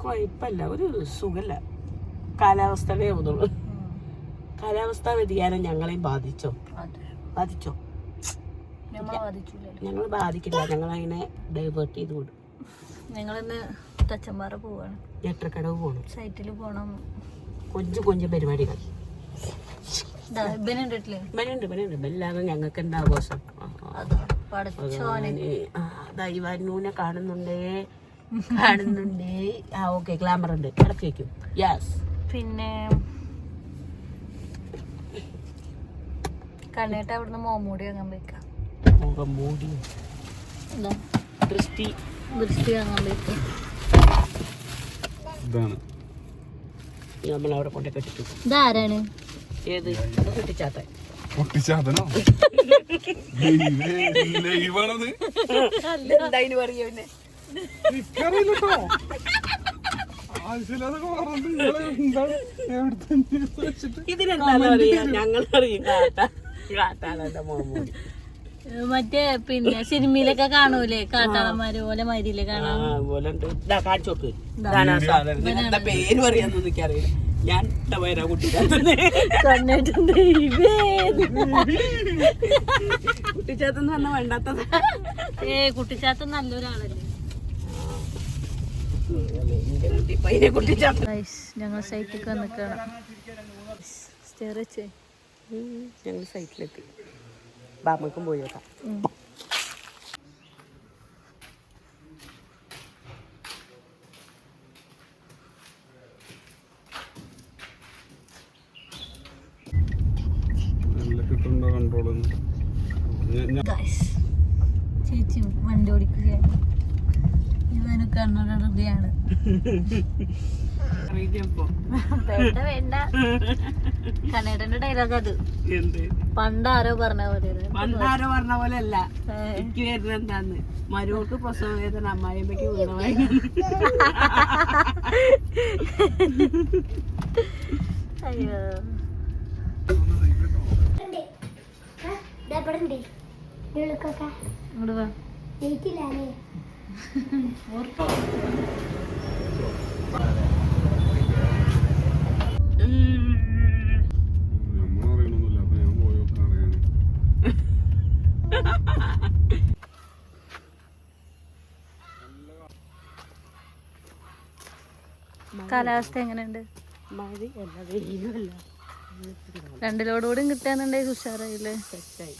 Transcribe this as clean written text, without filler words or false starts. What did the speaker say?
കുഴപ്പമില്ല, ഒരു സുഖമില്ല. കാലാവസ്ഥയുടെ തോന്നുള്ളൂ. കാലാവസ്ഥാ വ്യതിയാനം ഞങ്ങളെയും ബാധിച്ചോ? ഞങ്ങൾ ബാധിക്കില്ല. ഞങ്ങളതിനെ ഡൈവേർട്ട് ചെയ്ത് വിടും. ഞങ്ങളിന്ന് തച്ചമ്പാറ പോവാണ്, ഞെട്ടക്കടവ് പോകണം, സൈറ്റിൽ പോണം, കൊഞ്ചു പരിപാടികൾ. എല്ലാവരും ഞങ്ങൾക്ക് എന്താ ആഘോഷം? ദൈവനൂനെ കാണുന്നുണ്ടേ. ഓക്കെ, ഗ്ലാമർ ഉണ്ട്, ഇടയ്ക്ക് വെക്കും. യെസ്. പിന്നെ കണ്ണേട്ട അവിടുന്ന് മോമൂടി വാങ്ങാൻ പോയിക്കാം. ദൃഷ്ടി വാങ്ങാൻ പോയിക്കാം. നമ്മളവിടെ കൊണ്ടേ കെട്ടിച്ചു. ഇതാരാണ്? ഏത് കുട്ടിച്ചാത്ത? കുട്ടിച്ചാത്തനോ? എന്തായിന് പറയുന്നേ? ഇതിനെന്താ പറയാ? ഞങ്ങളറിയും കാട്ടാളന്റെ മോമൂടി. മറ്റേ പിന്നെ സിനിമയിലൊക്കെ കാണൂലേ കാട്ടാളന്മാര് പോലെ മരിയില് കാണാൻ കാണിച്ചു കൊടുക്ക്. എന്താ പേര് പറയാന്ന് എനിക്കറിയില്ല. ഞാൻ പേരാ കുട്ടിച്ചാത്തെന്ന് പറഞ്ഞാൽ വേണ്ടാത്തത്. കുട്ടിച്ചാത്ത നല്ലൊരാളല്ലേ. ഞങ്ങൾ സൈറ്റിൽ വന്നിക്കാണ്. ഞങ്ങൾ സൈറ്റിലെത്തി. ബാമക്കും പോയി നോക്കാം. ചേച്ചി വണ്ടി ഓടിക്കുകയാണ്. ഇവന് കണ്ണടയാണ്. വേണ്ട, കണ്ണേട്ടന്റെ ഡയലോഗ് അത്. പണ്ടാരോ പറഞ്ഞ പോലെ അല്ല. എനിക്ക് വരുന്നത് എന്താന്ന്, മരുവൾക്ക് പ്രസവ വേദന, അമ്മായിമ്മക്ക് വീണമായി. അയ്യോ, ഇങ്ങോട്ട് വാ. കാലാവസ്ഥ എങ്ങനെയുണ്ട്? മഴയല്ല, വെയിലുമല്ല. 2 ലോഡ് കൂടി കിട്ടാന്നുണ്ടെങ്കിൽ ഉഷാറായില്ലേ? സെറ്റായി.